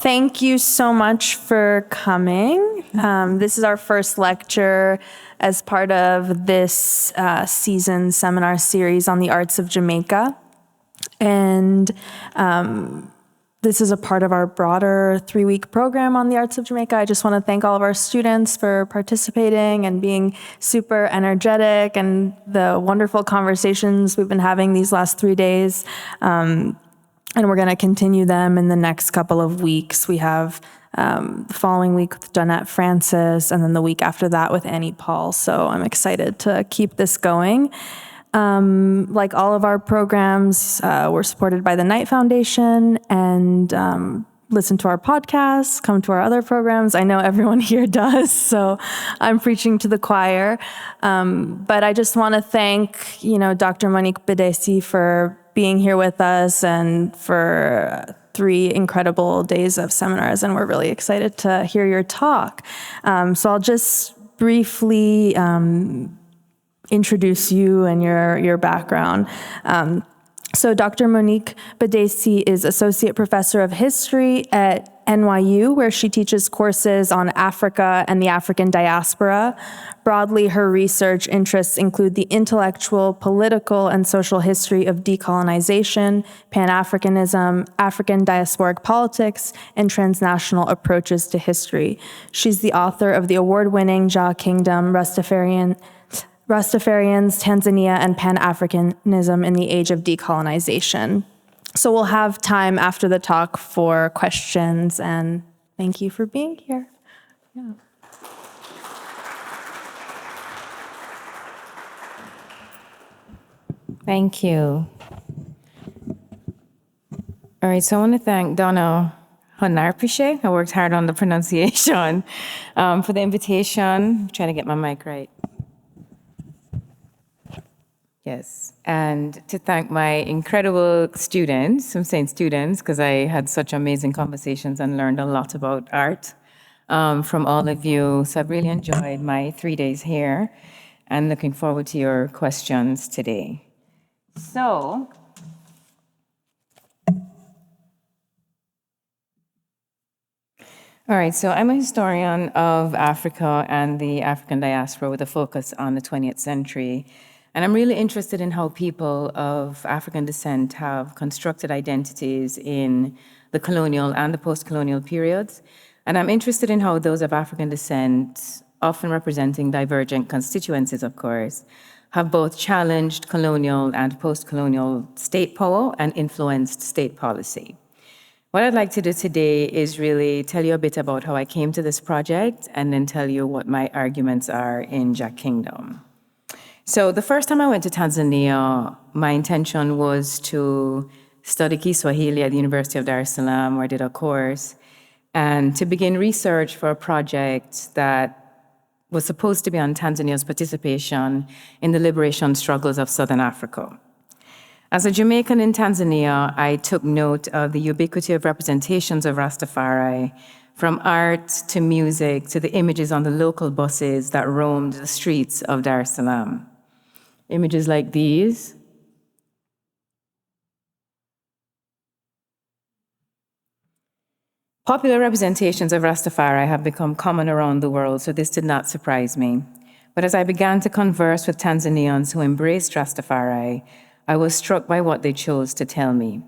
thank you so much for coming. This is our first lecture as part of this season seminar series on the arts of Jamaica. And this is a part of our broader 3-week program on the arts of Jamaica. I just want to thank all of our students for participating and being super energetic and the wonderful conversations we've been having these last 3 days. And we're going to continue them in the next couple of weeks. We have the following week with Jeanette Francis, and then the week after that with Annie Paul. So I'm excited to keep this going. Like all of our programs, we're supported by the Knight Foundation, and listen to our podcasts, come to our other programs. I know everyone here does, so I'm preaching to the choir. But I just want to thank, Dr. Monique Bedasse for being here with us and for 3 incredible days of seminars, and we're really excited to hear your talk. So I'll just briefly introduce you and your background. So Dr. Monique Bedasse is Associate Professor of History at NYU, where she teaches courses on Africa and the African diaspora. Broadly, her research interests include the intellectual, political, and social history of decolonization, pan-Africanism, African diasporic politics, and transnational approaches to history. She's the author of the award-winning Jah Kingdom, Rastafarians, Tanzania, and Pan-Africanism in the Age of Decolonization. So we'll have time after the talk for questions, and thank you for being here. Yeah. Thank you. All right, so I want to thank Donna Honarpiche. I worked hard on the pronunciation for the invitation. I'm trying to get my mic right. Yes, and to thank my incredible students. I'm saying students because I had such amazing conversations and learned a lot about art from all of you. So I've really enjoyed my 3 days here and looking forward to your questions today. So, all right, so I'm a historian of Africa and the African diaspora with a focus on the 20th century. And I'm really interested in how people of African descent have constructed identities in the colonial and the post-colonial periods. And I'm interested in how those of African descent, often representing divergent constituencies, of course, have both challenged colonial and post-colonial state power and influenced state policy. What I'd like to do today is really tell you a bit about how I came to this project and then tell you what my arguments are in Jah Kingdom. So the first time I went to Tanzania, my intention was to study Kiswahili at the University of Dar es Salaam, where I did a course, and to begin research for a project that was supposed to be on Tanzania's participation in the liberation struggles of Southern Africa. As a Jamaican in Tanzania, I took note of the ubiquity of representations of Rastafari, from art to music to the images on the local buses that roamed the streets of Dar es Salaam. Images like these. Popular representations of Rastafari have become common around the world, so this did not surprise me. But as I began to converse with Tanzanians who embraced Rastafari, I was struck by what they chose to tell me.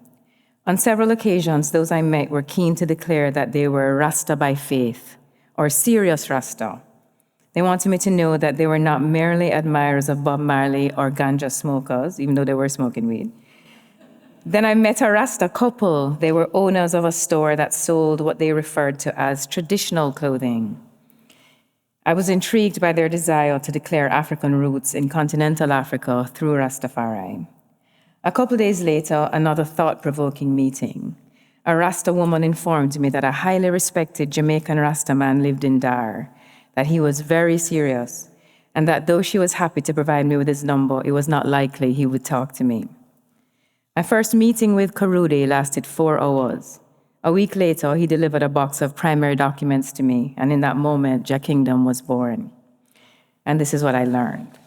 On several occasions, those I met were keen to declare that they were Rasta by faith, or serious Rasta. They wanted me to know that they were not merely admirers of Bob Marley or ganja smokers, even though they were smoking weed. Then I met a Rasta couple. They were owners of a store that sold what they referred to as traditional clothing. I was intrigued by their desire to declare African roots in continental Africa through Rastafari. A couple days later, another thought-provoking meeting. A Rasta woman informed me that a highly respected Jamaican Rasta man lived in Dar, that he was very serious, and that though she was happy to provide me with his number, it was not likely he would talk to me. My first meeting with Karude lasted 4 hours. A week later, he delivered a box of primary documents to me, and in that moment, Jah Kingdom was born. And this is what I learned.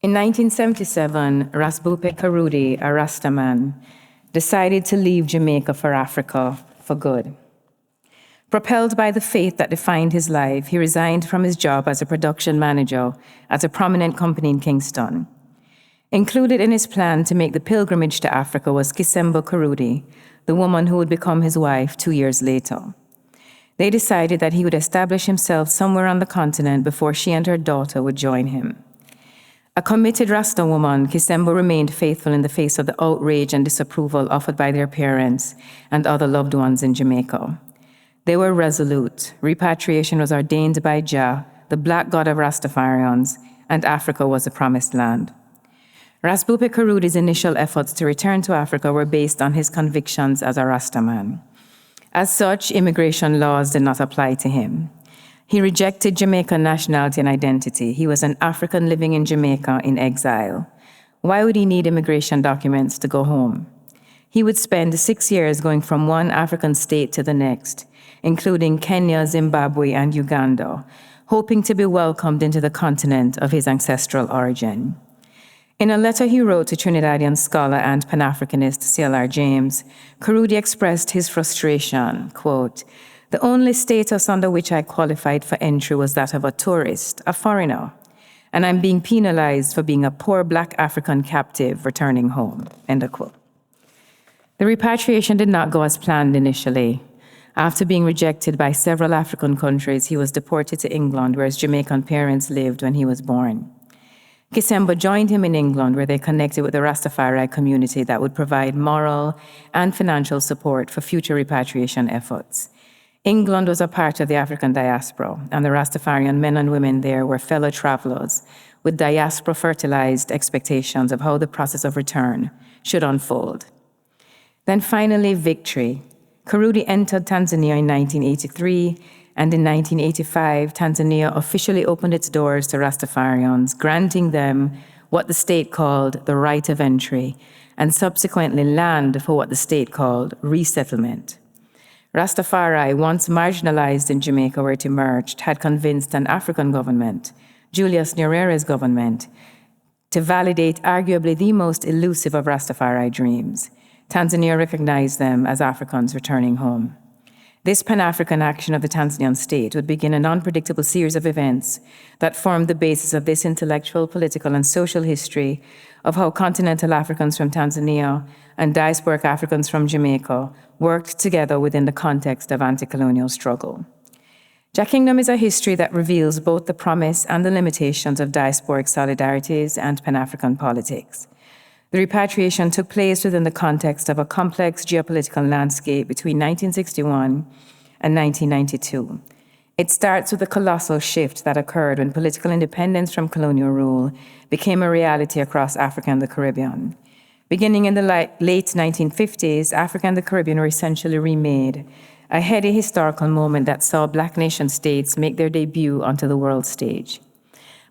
In 1977, Rasbupe Karude, a Rastaman, decided to leave Jamaica for Africa for good. Propelled by the faith that defined his life, he resigned from his job as a production manager at a prominent company in Kingston. Included in his plan to make the pilgrimage to Africa was Kisembo Kurudi, the woman who would become his wife 2 years later. They decided that he would establish himself somewhere on the continent before she and her daughter would join him. A committed Rasta woman, Kisembo remained faithful in the face of the outrage and disapproval offered by their parents and other loved ones in Jamaica. They were resolute. Repatriation was ordained by Jah, the black god of Rastafarians, and Africa was the promised land. Rasbupe Kurudi's initial efforts to return to Africa were based on his convictions as a Rastaman. As such, immigration laws did not apply to him. He rejected Jamaican nationality and identity. He was an African living in Jamaica in exile. Why would he need immigration documents to go home? He would spend 6 years going from one African state to the next, including Kenya, Zimbabwe, and Uganda, hoping to be welcomed into the continent of his ancestral origin. In a letter he wrote to Trinidadian scholar and pan-Africanist C.L.R. James, Kurudi expressed his frustration, quote, "The only status under which I qualified for entry was that of a tourist, a foreigner, and I'm being penalized for being a poor black African captive returning home," end of quote. The repatriation did not go as planned initially. After being rejected by several African countries, he was deported to England, where his Jamaican parents lived when he was born. Kisembo joined him in England, where they connected with the Rastafari community that would provide moral and financial support for future repatriation efforts. England was a part of the African diaspora, and the Rastafarian men and women there were fellow travelers with diaspora-fertilized expectations of how the process of return should unfold. Then finally, victory. Kurudi entered Tanzania in 1983, and in 1985, Tanzania officially opened its doors to Rastafarians, granting them what the state called the right of entry, and subsequently land for what the state called resettlement. Rastafari, once marginalized in Jamaica where it emerged, had convinced an African government, Julius Nyerere's government, to validate arguably the most elusive of Rastafari dreams. Tanzania recognized them as Africans returning home. This Pan-African action of the Tanzanian state would begin an unpredictable series of events that formed the basis of this intellectual, political, and social history of how continental Africans from Tanzania and diasporic Africans from Jamaica worked together within the context of anti-colonial struggle. Jah Kingdom is a history that reveals both the promise and the limitations of diasporic solidarities and Pan-African politics. The repatriation took place within the context of a complex geopolitical landscape between 1961 and 1992. It starts with a colossal shift that occurred when political independence from colonial rule became a reality across Africa and the Caribbean. Beginning in the late 1950s, Africa and the Caribbean were essentially remade, a heady historical moment that saw Black nation states make their debut onto the world stage.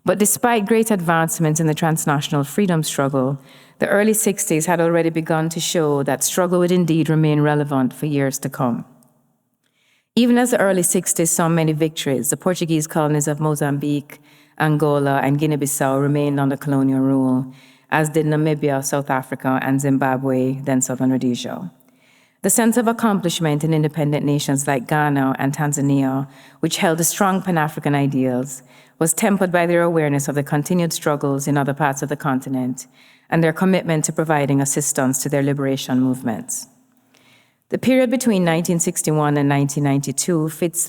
But despite great advancements in the transnational freedom struggle, the early 60s had already begun to show that struggle would indeed remain relevant for years to come. Even as the early 60s saw many victories, the Portuguese colonies of Mozambique, Angola, and Guinea-Bissau remained under colonial rule, as did Namibia, South Africa, and Zimbabwe, then Southern Rhodesia. The sense of accomplishment in independent nations like Ghana and Tanzania, which held strong Pan-African ideals, was tempered by their awareness of the continued struggles in other parts of the continent and their commitment to providing assistance to their liberation movements. The period between 1961 and 1992 fits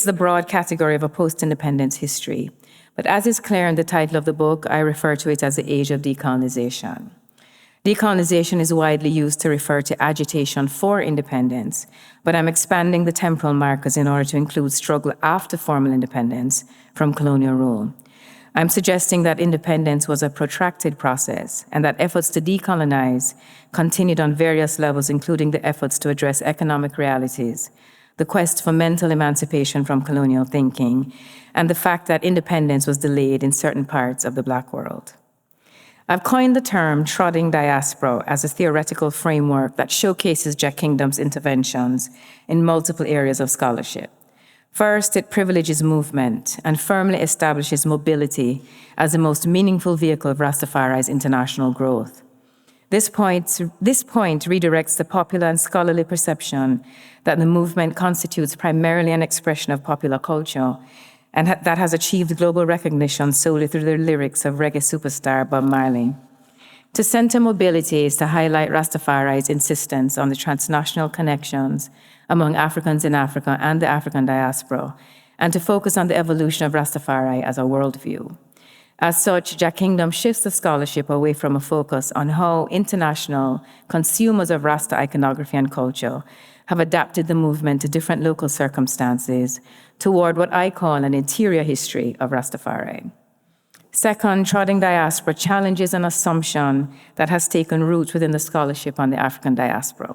the broad category of a post-independence history. But as is clear in the title of the book, I refer to it as the age of decolonization. Decolonization is widely used to refer to agitation for independence, but I'm expanding the temporal markers in order to include struggle after formal independence from colonial rule. I'm suggesting that independence was a protracted process and that efforts to decolonize continued on various levels, including the efforts to address economic realities, the quest for mental emancipation from colonial thinking, and the fact that independence was delayed in certain parts of the Black world. I've coined the term Trodding Diaspora as a theoretical framework that showcases Jah Kingdom's interventions in multiple areas of scholarship. First, it privileges movement and firmly establishes mobility as the most meaningful vehicle of Rastafari's international growth. This point redirects the popular and scholarly perception that the movement constitutes primarily an expression of popular culture and that has achieved global recognition solely through the lyrics of reggae superstar Bob Marley. To center mobility is to highlight Rastafari's insistence on the transnational connections among Africans in Africa and the African diaspora, and to focus on the evolution of Rastafari as a worldview. As such, Jah Kingdom shifts the scholarship away from a focus on how international consumers of Rasta iconography and culture have adapted the movement to different local circumstances toward what I call an interior history of Rastafari. Second, Trodding Diaspora challenges an assumption that has taken root within the scholarship on the African diaspora.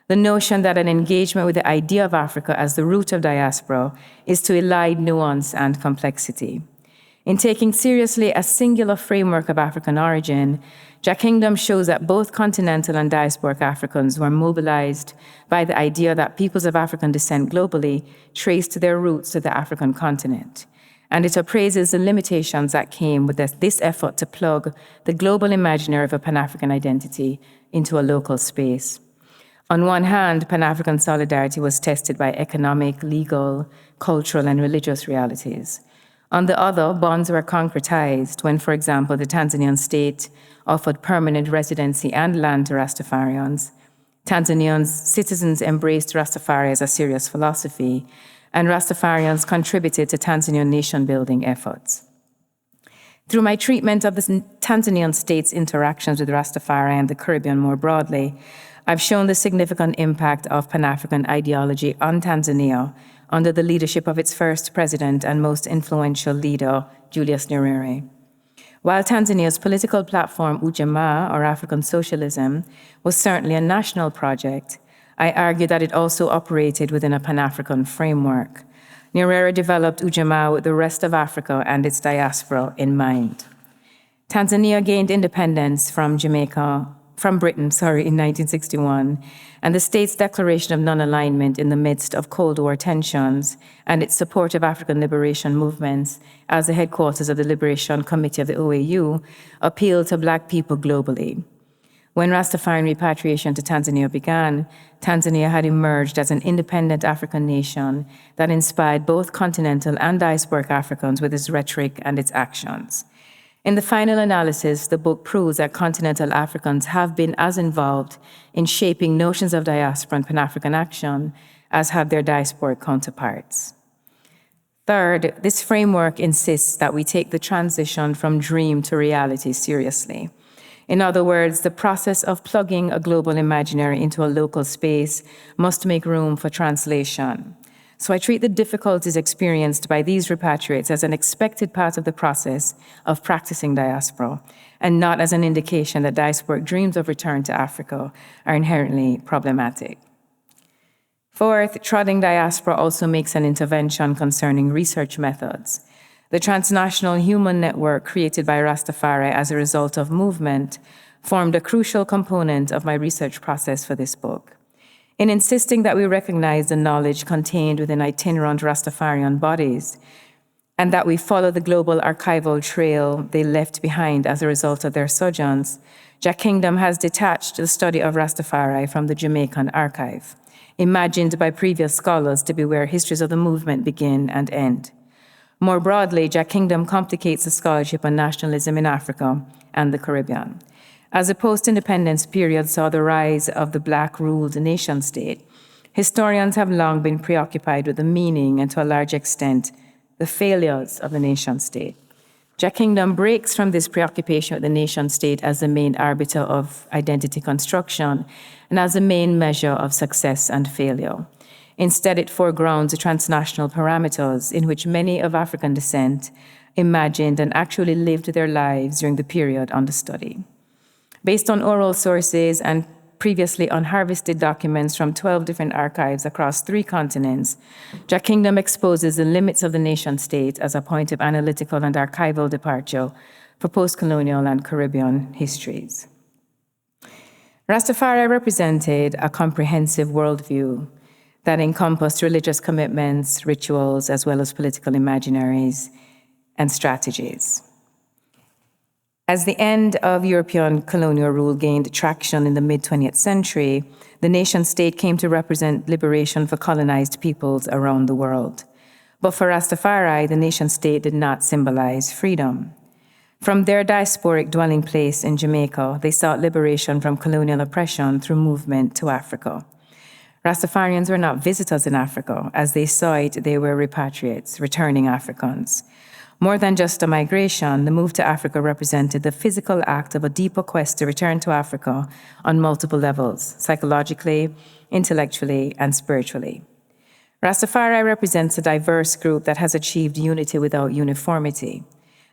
The notion that an engagement with the idea of Africa as the root of diaspora is to elide nuance and complexity. In taking seriously a singular framework of African origin, Jah Kingdom shows that both continental and diasporic Africans were mobilized by the idea that peoples of African descent globally traced their roots to the African continent. And it appraises the limitations that came with this effort to plug the global imaginary of a Pan-African identity into a local space. On one hand, Pan-African solidarity was tested by economic, legal, cultural, and religious realities. On the other, bonds were concretized when, for example, the Tanzanian state offered permanent residency and land to Rastafarians. Tanzanian citizens embraced Rastafari as a serious philosophy, and Rastafarians contributed to Tanzanian nation-building efforts. Through my treatment of the Tanzanian state's interactions with Rastafari and the Caribbean more broadly, I've shown the significant impact of Pan-African ideology on Tanzania under the leadership of its first president and most influential leader, Julius Nyerere. While Tanzania's political platform, Ujamaa, or African socialism, was certainly a national project, I argue that it also operated within a Pan-African framework. Nyerere developed Ujamaa with the rest of Africa and its diaspora in mind. Tanzania gained independence from Britain, in 1961, and the state's declaration of non-alignment in the midst of Cold War tensions and its support of African liberation movements as the headquarters of the Liberation Committee of the OAU appealed to Black people globally. When Rastafarian repatriation to Tanzania began, Tanzania had emerged as an independent African nation that inspired both continental and diasporic Africans with its rhetoric and its actions. In the final analysis, the book proves that continental Africans have been as involved in shaping notions of diaspora and Pan-African action as have their diasporic counterparts. Third, this framework insists that we take the transition from dream to reality seriously. In other words, the process of plugging a global imaginary into a local space must make room for translation. So I treat the difficulties experienced by these repatriates as an expected part of the process of practicing diaspora, and not as an indication that diasporic dreams of return to Africa are inherently problematic. Fourth, Trodding Diaspora also makes an intervention concerning research methods. The transnational human network created by Rastafari as a result of movement formed a crucial component of my research process for this book. In insisting that we recognize the knowledge contained within itinerant Rastafarian bodies, and that we follow the global archival trail they left behind as a result of their sojourns, Jah Kingdom has detached the study of Rastafari from the Jamaican archive, imagined by previous scholars to be where histories of the movement begin and end. More broadly, Jah Kingdom complicates the scholarship on nationalism in Africa and the Caribbean. As the post-independence period saw the rise of the Black-ruled nation-state, historians have long been preoccupied with the meaning and, to a large extent, the failures of the nation-state. Jah Kingdom breaks from this preoccupation with the nation-state as the main arbiter of identity construction and as the main measure of success and failure. Instead, it foregrounds the transnational parameters in which many of African descent imagined and actually lived their lives during the period under study. Based on oral sources and previously unharvested documents from 12 different archives across 3 continents, Jah Kingdom exposes the limits of the nation-state as a point of analytical and archival departure for post-colonial and Caribbean histories. Rastafari represented a comprehensive worldview that encompassed religious commitments, rituals, as well as political imaginaries and strategies. As the end of European colonial rule gained traction in the mid-20th century, the nation-state came to represent liberation for colonized peoples around the world. But for Rastafari, the nation-state did not symbolize freedom. From their diasporic dwelling place in Jamaica, they sought liberation from colonial oppression through movement to Africa. Rastafarians were not visitors in Africa. As they saw it, they were repatriates, returning Africans. More than just a migration, the move to Africa represented the physical act of a deeper quest to return to Africa on multiple levels, psychologically, intellectually, and spiritually. Rastafari represents a diverse group that has achieved unity without uniformity.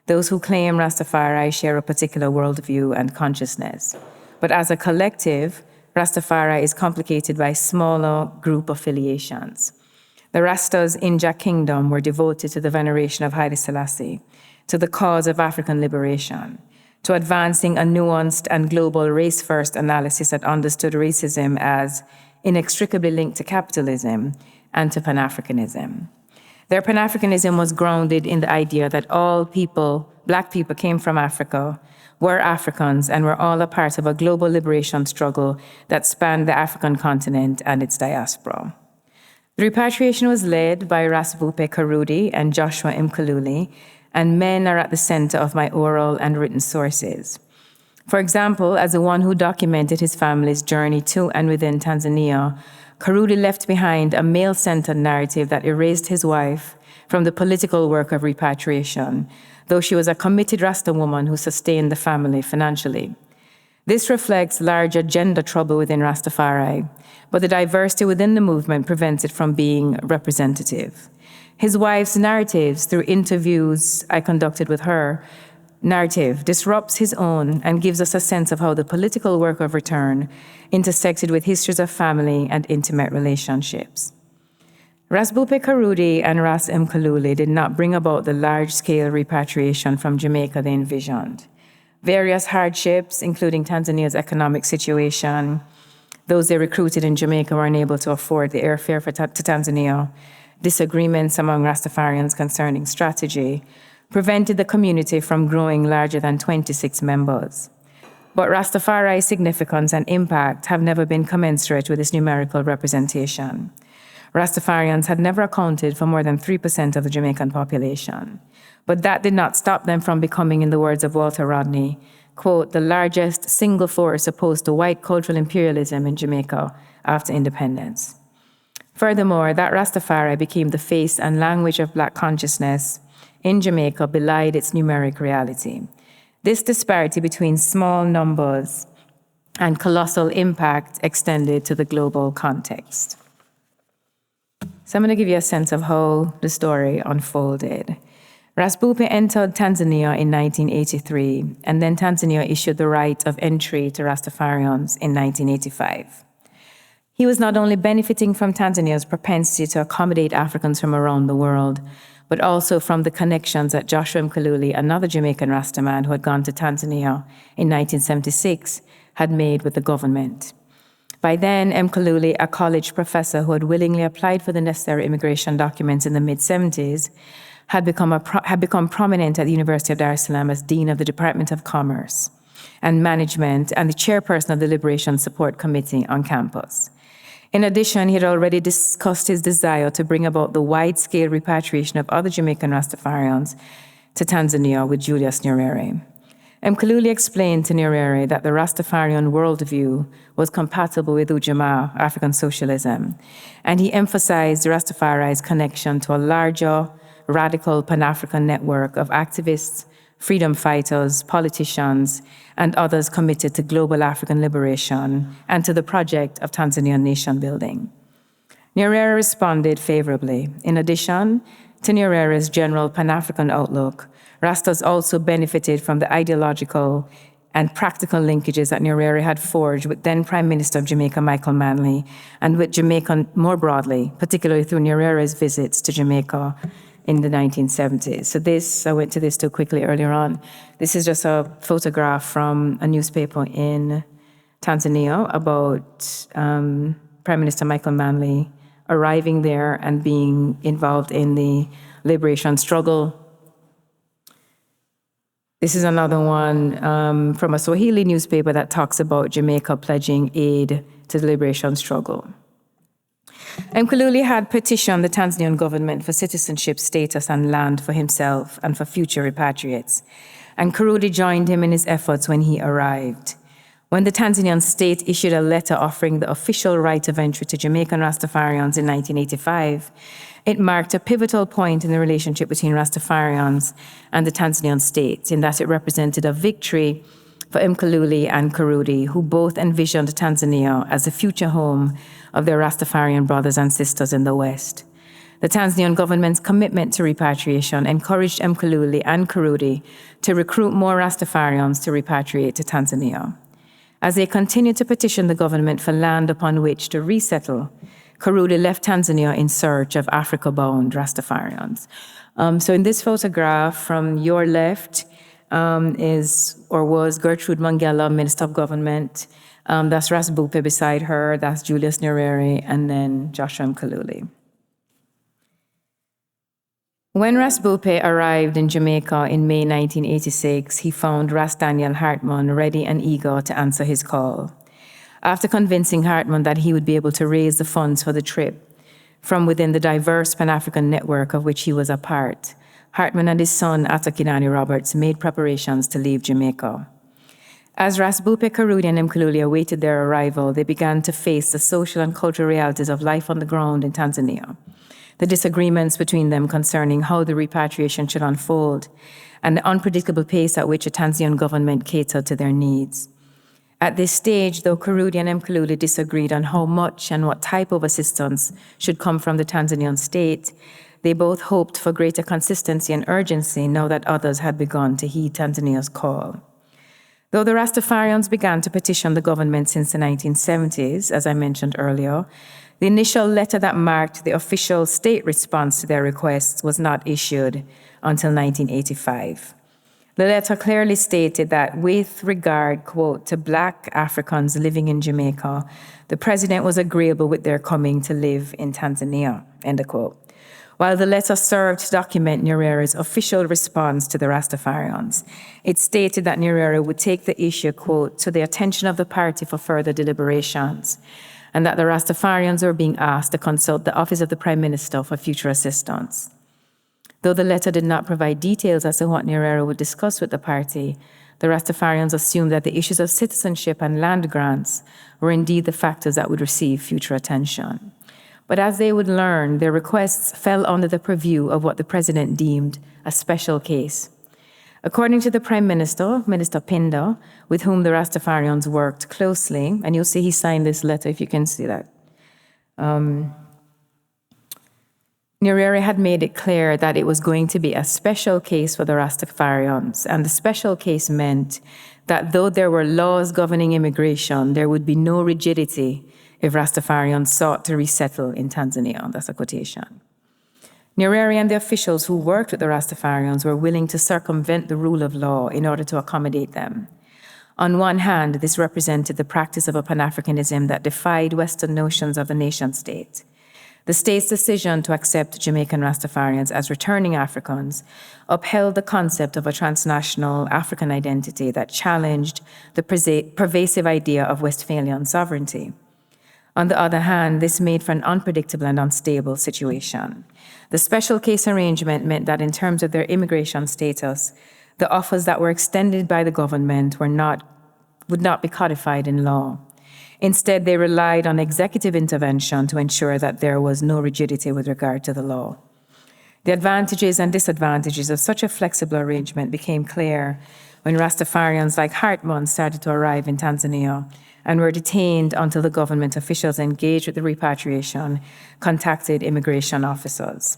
Those who claim Rastafari share a particular worldview and consciousness. But as a collective, Rastafari is complicated by smaller group affiliations. The Rastas in Jah Kingdom were devoted to the veneration of Haile Selassie, to the cause of African liberation, to advancing a nuanced and global race-first analysis that understood racism as inextricably linked to capitalism and to pan-Africanism. Their pan-Africanism was grounded in the idea that all people, Black people, came from Africa, were Africans, and were all a part of a global liberation struggle that spanned the African continent and its diaspora. The repatriation was led by Rasbupe Karudi and Joshua Mkaluli, and men are at the center of my oral and written sources. For example, as the one who documented his family's journey to and within Tanzania, Karudi left behind a male-centered narrative that erased his wife from the political work of repatriation, though she was a committed Rasta woman who sustained the family financially. This reflects larger gender trouble within Rastafari, but the diversity within the movement prevents it from being representative. His wife's narratives, through interviews I conducted with her, narrative disrupts his own and gives us a sense of how the political work of return intersected with histories of family and intimate relationships. Rasbupe Karudi and Ras Mkaluli did not bring about the large-scale repatriation from Jamaica they envisioned. Various hardships, including Tanzania's economic situation, those they recruited in Jamaica were unable to afford the airfare to Tanzania, disagreements among Rastafarians concerning strategy, prevented the community from growing larger than 26 members. But Rastafari's significance and impact have never been commensurate with its numerical representation. Rastafarians had never accounted for more than 3% of the Jamaican population. But that did not stop them from becoming, in the words of Walter Rodney, quote, the largest single force opposed to white cultural imperialism in Jamaica after independence. Furthermore, that Rastafari became the face and language of Black consciousness in Jamaica belied its numeric reality. This disparity between small numbers and colossal impact extended to the global context. So I'm going to give you a sense of how the story unfolded. Rasbupe entered Tanzania in 1983, and then Tanzania issued the right of entry to Rastafarians in 1985. He was not only benefiting from Tanzania's propensity to accommodate Africans from around the world, but also from the connections that Joshua Mkaluli, another Jamaican Rastaman who had gone to Tanzania in 1976, had made with the government. By then, Mkaluli, a college professor who had willingly applied for the necessary immigration documents in the mid-70s, had become prominent at the University of Dar es Salaam as Dean of the Department of Commerce and Management and the chairperson of the Liberation Support Committee on campus. In addition, he had already discussed his desire to bring about the wide-scale repatriation of other Jamaican Rastafarians to Tanzania with Julius Nyerere. Mkaluli explained to Nyerere that the Rastafarian worldview was compatible with Ujamaa, African socialism, and he emphasized Rastafari's connection to a larger, radical Pan-African network of activists, freedom fighters, politicians, and others committed to global African liberation and to the project of Tanzanian nation building. Nyerere responded favorably. In addition to Nyerere's general Pan-African outlook, Rastas also benefited from the ideological and practical linkages that Nyerere had forged with then Prime Minister of Jamaica, Michael Manley, and with Jamaica more broadly, particularly through Nyerere's visits to Jamaica in the 1970s. So this, I went to this too quickly earlier on. This is just a photograph from a newspaper in Tanzania about Prime Minister Michael Manley arriving there and being involved in the liberation struggle. This is another one from a Swahili newspaper that talks about Jamaica pledging aid to the liberation struggle. Mkululi had petitioned the Tanzanian government for citizenship status and land for himself and for future repatriates, and Kurudi joined him in his efforts when he arrived. When the Tanzanian state issued a letter offering the official right of entry to Jamaican Rastafarians in 1985, it marked a pivotal point in the relationship between Rastafarians and the Tanzanian state, in that it represented a victory for Mkululi and Kurudi, who both envisioned Tanzania as the future home of their Rastafarian brothers and sisters in the West. The Tanzanian government's commitment to repatriation encouraged Mkululi and Kurudi to recruit more Rastafarians to repatriate to Tanzania. As they continued to petition the government for land upon which to resettle, Kurudi left Tanzania in search of Africa-bound Rastafarians. So in this photograph from your left was Gertrude Mangela, Minister of Government. That's Ras Bupe beside her, that's Julius Nyerere, and then Joshua Mkululi. When Ras Bupe arrived in Jamaica in May 1986, he found Ras Daniel Hartman ready and eager to answer his call. After convincing Hartman that he would be able to raise the funds for the trip from within the diverse Pan-African network of which he was a part, Hartman and his son, Atakidani Roberts, made preparations to leave Jamaica. As Ras Bupe, Kurudi, and Mkululi awaited their arrival, they began to face the social and cultural realities of life on the ground in Tanzania, the disagreements between them concerning how the repatriation should unfold, and the unpredictable pace at which the Tanzanian government catered to their needs. At this stage, though Kurudi and Mkululi disagreed on how much and what type of assistance should come from the Tanzanian state, they both hoped for greater consistency and urgency now that others had begun to heed Tanzania's call. Though the Rastafarians began to petition the government since the 1970s, as I mentioned earlier, the initial letter that marked the official state response to their requests was not issued until 1985. The letter clearly stated that with regard, quote, to Black Africans living in Jamaica, the president was agreeable with their coming to live in Tanzania, end of quote. While the letter served to document Nyerere's official response to the Rastafarians, it stated that Nyerere would take the issue, quote, to the attention of the party for further deliberations, and that the Rastafarians were being asked to consult the Office of the Prime Minister for future assistance. Though the letter did not provide details as to what Nyerere would discuss with the party, the Rastafarians assumed that the issues of citizenship and land grants were indeed the factors that would receive future attention. But as they would learn, their requests fell under the purview of what the president deemed a special case. According to the Prime Minister, Minister Pinda, with whom the Rastafarians worked closely, and you'll see he signed this letter if you can see that, Nyerere had made it clear that it was going to be a special case for the Rastafarians, and the special case meant that though there were laws governing immigration, there would be no rigidity if Rastafarians sought to resettle in Tanzania. That's a quotation. Nyerere and the officials who worked with the Rastafarians were willing to circumvent the rule of law in order to accommodate them. On one hand, this represented the practice of a pan-Africanism that defied Western notions of the nation-state. The state's decision to accept Jamaican Rastafarians as returning Africans upheld the concept of a transnational African identity that challenged the pervasive idea of Westphalian sovereignty. On the other hand, this made for an unpredictable and unstable situation. The special case arrangement meant that in terms of their immigration status, the offers that were extended by the government would not be codified in law. Instead, they relied on executive intervention to ensure that there was no rigidity with regard to the law. The advantages and disadvantages of such a flexible arrangement became clear when Rastafarians like Hartman started to arrive in Tanzania and were detained until the government officials engaged with the repatriation contacted immigration officers.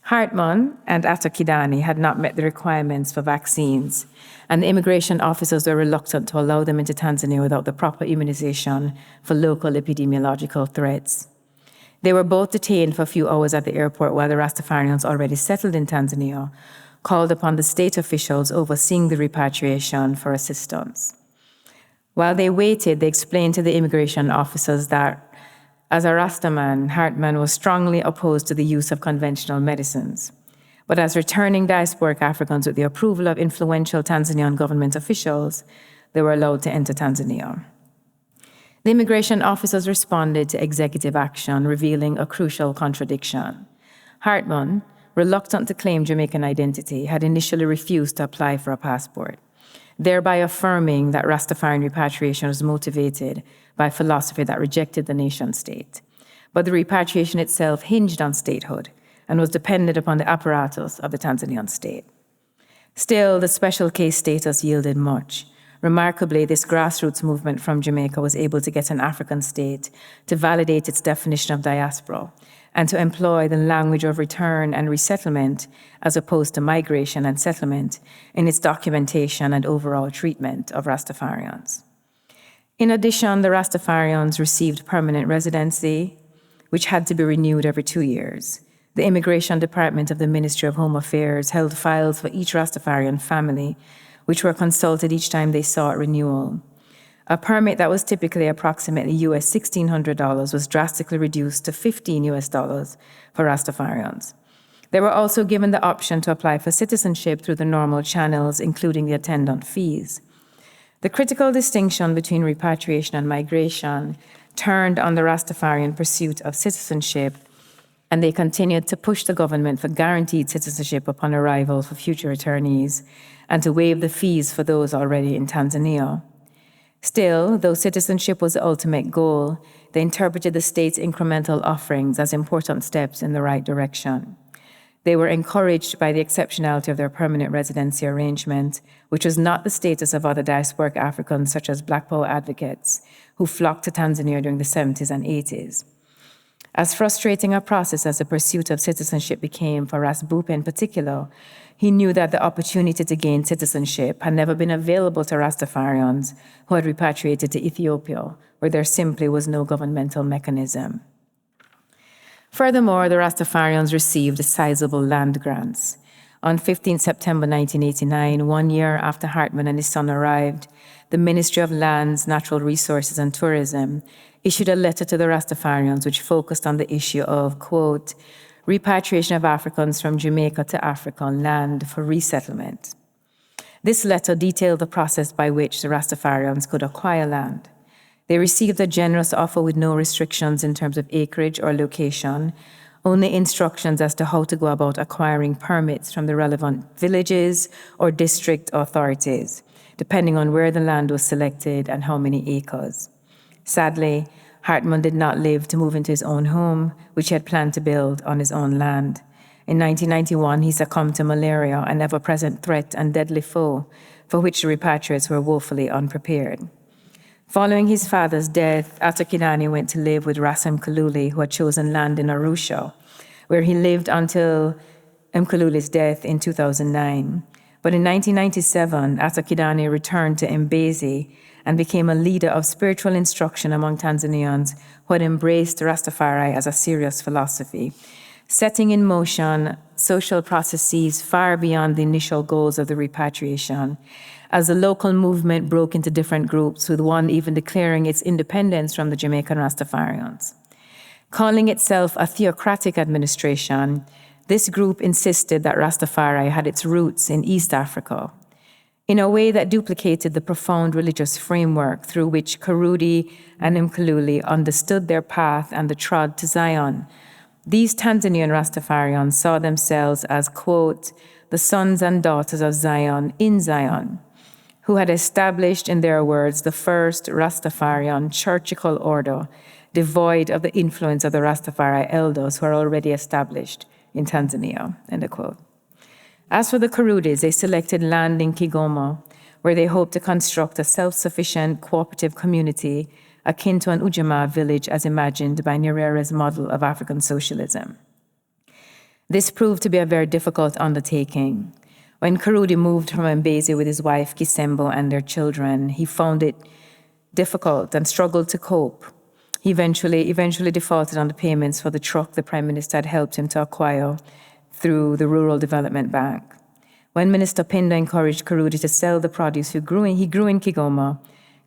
Hartman and Atakidani had not met the requirements for vaccines, and the immigration officers were reluctant to allow them into Tanzania without the proper immunization for local epidemiological threats. They were both detained for a few hours at the airport while the Rastafarians, already settled in Tanzania, called upon the state officials overseeing the repatriation for assistance. While they waited, they explained to the immigration officers that, as a Rastaman, Hartman was strongly opposed to the use of conventional medicines. But as returning diasporic Africans with the approval of influential Tanzanian government officials, they were allowed to enter Tanzania. The immigration officers responded to executive action, revealing a crucial contradiction. Hartman, reluctant to claim Jamaican identity, had initially refused to apply for a passport, thereby affirming that Rastafarian repatriation was motivated by philosophy that rejected the nation state. But the repatriation itself hinged on statehood and was dependent upon the apparatus of the Tanzanian state. Still, the special case status yielded much. Remarkably, this grassroots movement from Jamaica was able to get an African state to validate its definition of diaspora and to employ the language of return and resettlement as opposed to migration and settlement in its documentation and overall treatment of Rastafarians. In addition, the Rastafarians received permanent residency, which had to be renewed every 2 years. The Immigration Department of the Ministry of Home Affairs held files for each Rastafarian family, which were consulted each time they sought renewal. A permit that was typically approximately US $1,600 was drastically reduced to $15 for Rastafarians. They were also given the option to apply for citizenship through the normal channels, including the attendant fees. The critical distinction between repatriation and migration turned on the Rastafarian pursuit of citizenship, and they continued to push the government for guaranteed citizenship upon arrival for future returnees and to waive the fees for those already in Tanzania. Still, though citizenship was the ultimate goal, they interpreted the state's incremental offerings as important steps in the right direction. They were encouraged by the exceptionality of their permanent residency arrangement, which was not the status of other diasporic Africans such as Black Power advocates who flocked to Tanzania during the 70s and 80s. As frustrating a process as the pursuit of citizenship became for Ras Bupe in particular, he knew that the opportunity to gain citizenship had never been available to Rastafarians who had repatriated to Ethiopia, where there simply was no governmental mechanism. Furthermore, the Rastafarians received sizable land grants. On 15 September 1989, 1 year after Hartman and his son arrived, the Ministry of Lands, Natural Resources and Tourism issued a letter to the Rastafarians which focused on the issue of, quote, repatriation of Africans from Jamaica to Africa on land for resettlement. This letter detailed the process by which the Rastafarians could acquire land. They received a generous offer with no restrictions in terms of acreage or location, only instructions as to how to go about acquiring permits from the relevant villages or district authorities, depending on where the land was selected and how many acres. Sadly, Hartman did not live to move into his own home, which he had planned to build on his own land. In 1991, he succumbed to malaria, an ever-present threat and deadly foe, for which the repatriates were woefully unprepared. Following his father's death, Atokidani went to live with Ras Mkululi, who had chosen land in Arusha, where he lived until Mkululi's death in 2009. But in 1997, Atokidani returned to Mbezi and became a leader of spiritual instruction among Tanzanians who had embraced Rastafari as a serious philosophy, setting in motion social processes far beyond the initial goals of the repatriation, as the local movement broke into different groups, with one even declaring its independence from the Jamaican Rastafarians. Calling itself a theocratic administration, this group insisted that Rastafari had its roots in East Africa, in a way that duplicated the profound religious framework through which Kurudi and Mkululi understood their path and the trod to Zion. These Tanzanian Rastafarians saw themselves as, quote, the sons and daughters of Zion in Zion, who had established, in their words, the first Rastafarian churchical order, devoid of the influence of the Rastafari elders who are already established in Tanzania, end quote. As for the Kurudis, they selected land in Kigoma, where they hoped to construct a self-sufficient cooperative community akin to an Ujamaa village as imagined by Nyerere's model of African socialism. This proved to be a very difficult undertaking. When Kurudi moved from Mbezi with his wife Kisembo and their children, he found it difficult and struggled to cope. He eventually defaulted on the payments for the truck the Prime Minister had helped him to acquire through the Rural Development Bank. When Minister Pinda encouraged Kurudi to sell the produce he grew in Kigoma,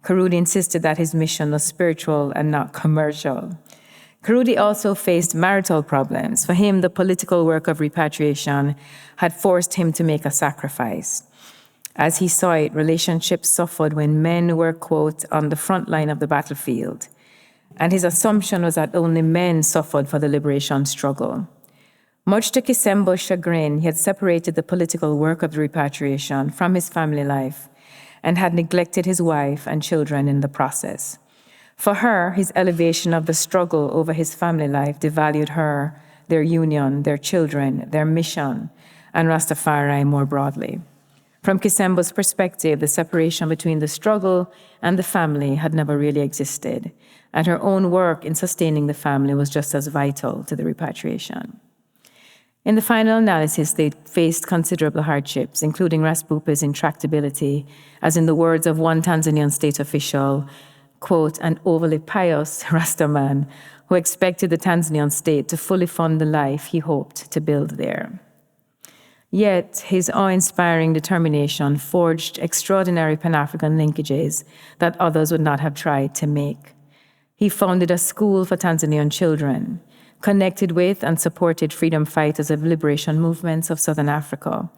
Kurudi insisted that his mission was spiritual and not commercial. Kurudi also faced marital problems. For him, the political work of repatriation had forced him to make a sacrifice. As he saw it, relationships suffered when men were, quote, on the front line of the battlefield. And his assumption was that only men suffered for the liberation struggle. Much to Kisembo's chagrin, he had separated the political work of the repatriation from his family life and had neglected his wife and children in the process. For her, his elevation of the struggle over his family life devalued her, their union, their children, their mission, and Rastafari more broadly. From Kisembo's perspective, the separation between the struggle and the family had never really existed, and her own work in sustaining the family was just as vital to the repatriation. In the final analysis, they faced considerable hardships, including Raspupe's intractability, as in the words of one Tanzanian state official, quote, an overly pious Rastaman who expected the Tanzanian state to fully fund the life he hoped to build there. Yet, his awe-inspiring determination forged extraordinary Pan-African linkages that others would not have tried to make. He founded a school for Tanzanian children, connected with and supported freedom fighters of liberation movements of Southern Africa,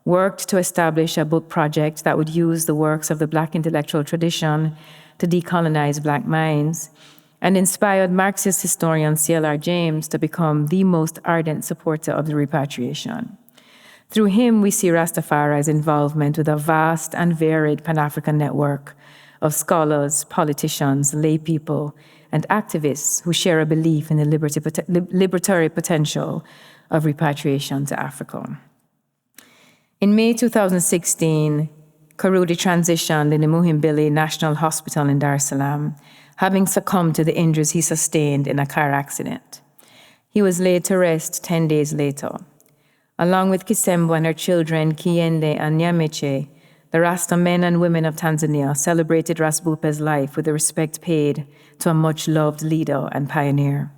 worked to establish a book project that would use the works of the Black intellectual tradition to decolonize Black minds, and inspired Marxist historian C.L.R. James to become the most ardent supporter of the repatriation. Through him, we see Rastafari's involvement with a vast and varied Pan-African network of scholars, politicians, lay people, and activists who share a belief in the liberatory potential of repatriation to Africa. In May 2016, Kurudi transitioned in the Muhimbili National Hospital in Dar es Salaam, having succumbed to the injuries he sustained in a car accident. He was laid to rest 10 days later. Along with Kisembo and her children, Kiende and Nyameche, the Rasta men and women of Tanzania celebrated Raspupe's life with the respect paid to a much-loved leader and pioneer.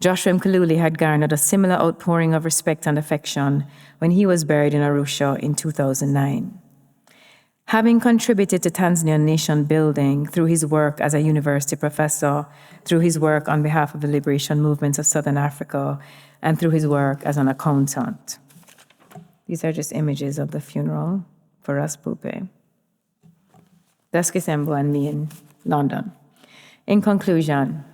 Joshua Mkaluli had garnered a similar outpouring of respect and affection when he was buried in Arusha in 2009. Having contributed to Tanzanian nation building through his work as a university professor, through his work on behalf of the liberation movements of Southern Africa, and through his work as an accountant. These are just images of the funeral for Raspupe. That's Kisembo and me in London. In conclusion,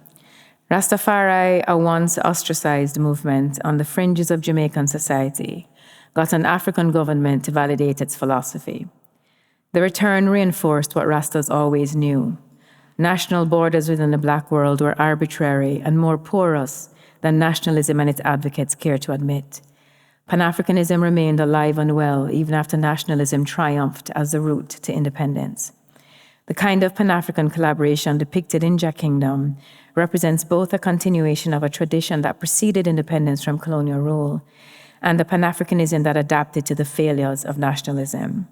Rastafari, a once ostracized movement on the fringes of Jamaican society, got an African government to validate its philosophy. The return reinforced what Rastas always knew. National borders within the Black world were arbitrary and more porous than nationalism and its advocates care to admit. Pan-Africanism remained alive and well even after nationalism triumphed as the route to independence. The kind of Pan-African collaboration depicted in Jah Kingdom represents both a continuation of a tradition that preceded independence from colonial rule and the Pan-Africanism that adapted to the failures of nationalism.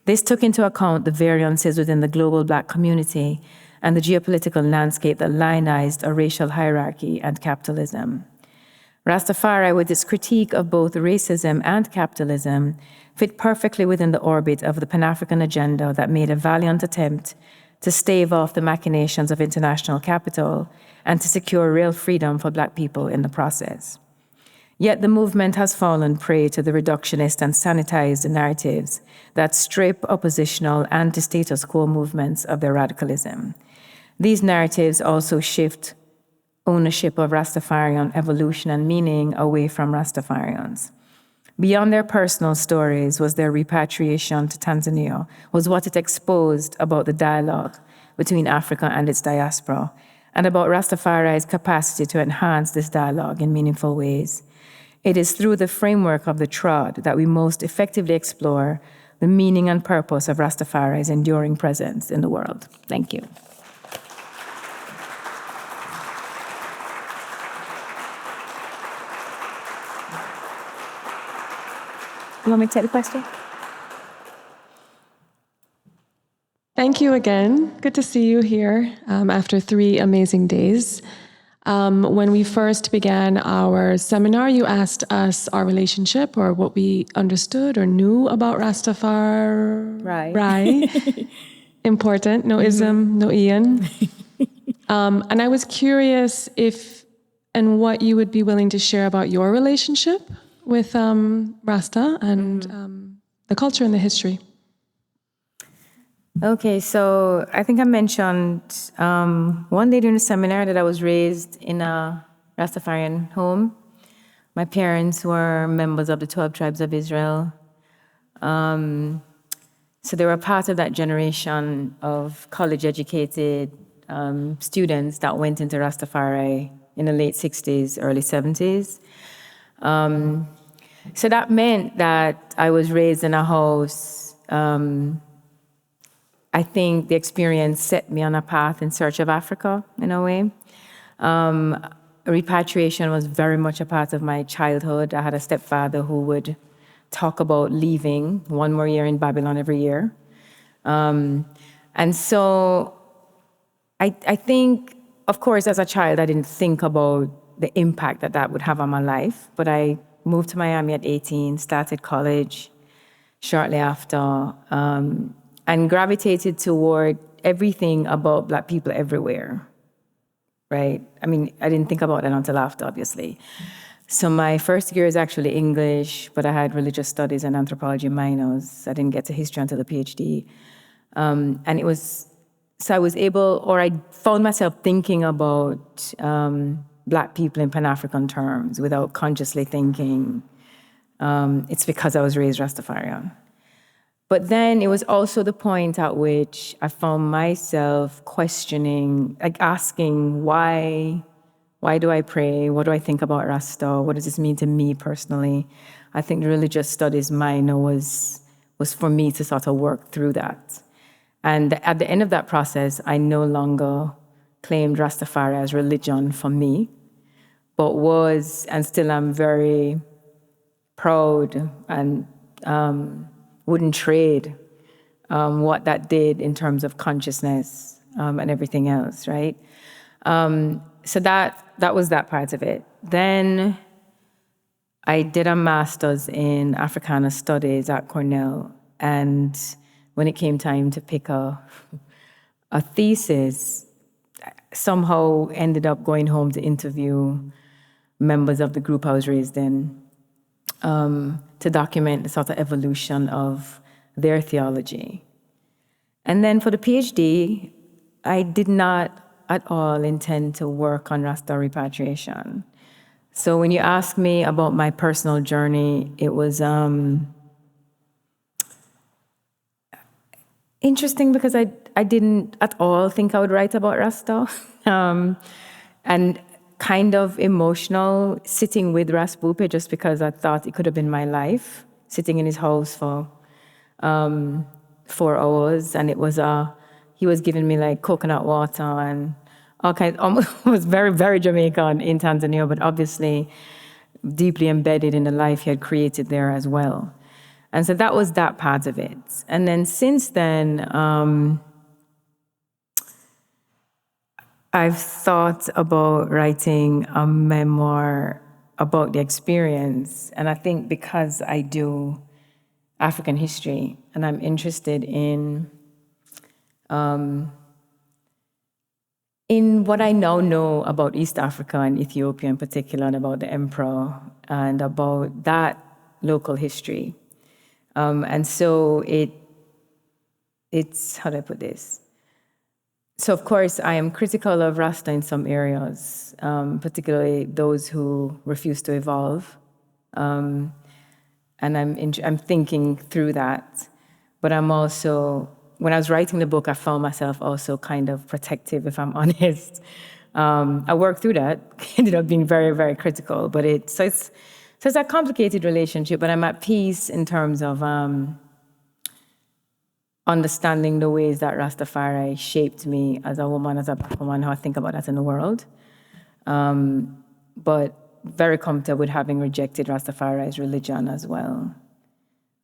This took into account the variances within the global Black community and the geopolitical landscape that lionized a racial hierarchy and capitalism. Rastafari, with its critique of both racism and capitalism, fit perfectly within the orbit of the Pan-African agenda that made a valiant attempt to stave off the machinations of international capital and to secure real freedom for Black people in the process. Yet the movement has fallen prey to the reductionist and sanitized narratives that strip oppositional anti-status quo movements of their radicalism. These narratives also shift ownership of Rastafarian evolution and meaning away from Rastafarians. Beyond their personal stories was their repatriation to Tanzania, was what it exposed about the dialogue between Africa and its diaspora, and about Rastafari's capacity to enhance this dialogue in meaningful ways. It is through the framework of the Trod that we most effectively explore the meaning and purpose of Rastafari's enduring presence in the world. Thank you. You want me to take the question? Thank you again. Good to see you here after 3 amazing days. When we first began our seminar, you asked us our relationship or what we understood or knew about Rastafari. Right. Important. No ism, no Ian. And I was curious if and what you would be willing to share about your relationship with Rasta and the culture and the history. Okay, so I think I mentioned one day during the seminar that I was raised in a Rastafarian home. My parents were members of the 12 tribes of Israel. So they were part of that generation of college-educated students that went into Rastafari in the late 60s, early 70s. So that meant that I was raised in a house. I think the experience set me on a path in search of Africa, in a way. Repatriation was very much a part of my childhood. I had a stepfather who would talk about leaving one more year in Babylon every year. And so I think, of course, as a child, I didn't think about the impact that that would have on my life. But I moved to Miami at 18, started college shortly after, and gravitated toward everything about Black people everywhere, right? I mean, I didn't think about that until after, obviously. So my first year is actually English, but I had religious studies and anthropology minors. I didn't get to history until the PhD. And it was, so I was able, or I found myself thinking about Black people in Pan-African terms without consciously thinking. It's because I was raised Rastafarian. But then it was also the point at which I found myself questioning, like asking, why do I pray? What do I think about Rasta? What does this mean to me personally? I think the religious studies minor was for me to sort of work through that. And at the end of that process, I no longer claimed Rastafari as religion for me, but was, and still am very proud and wouldn't trade what that did in terms of consciousness and everything else, right? So that was that part of it. Then I did a master's in Africana Studies at Cornell, and when it came time to pick a thesis, somehow ended up going home to interview members of the group I was raised in, to document the sort of evolution of their theology. And then for the PhD, I did not at all intend to work on Rasta repatriation. So when you ask me about my personal journey, it was interesting because I didn't at all think I would write about Rasta. And kind of emotional sitting with Raspupe just because I thought it could have been my life, sitting in his house for 4 hours, and it was he was giving me like coconut water and all kinds. It was very, very Jamaican in Tanzania, but obviously deeply embedded in the life he had created there as well. And so that was that part of it. And then since then, I've thought about writing a memoir about the experience. And I think because I do African history and I'm interested in what I now know about East Africa and Ethiopia in particular, and about the emperor and about that local history. And so it's, how do I put this? So of course, I am critical of Rasta in some areas, particularly those who refuse to evolve. And I'm thinking through that. But I'm also, when I was writing the book, I found myself also kind of protective, if I'm honest. I worked through that, ended up being very, very critical. But it's a complicated relationship, but I'm at peace in terms of understanding the ways that Rastafari shaped me as a woman, as a Black woman, how I think about that in the world. But very comfortable with having rejected Rastafari's religion as well.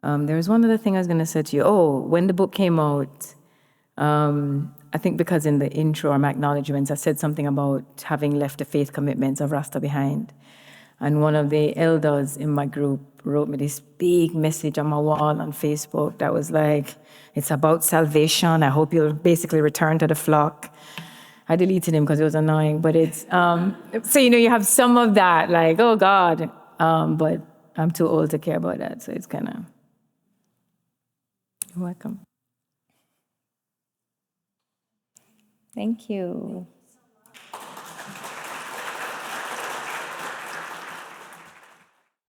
There was one other thing I was going to say to you. Oh, when the book came out, I think because in the intro or my acknowledgements, I said something about having left the faith commitments of Rasta behind. And one of the elders in my group wrote me this big message on my wall on Facebook that was like, it's about salvation. I hope you'll basically return to the flock. I deleted him because it was annoying, but it's, so, you have some of that, like, oh God, but I'm too old to care about that, so it's kind of, you're welcome. Thank you.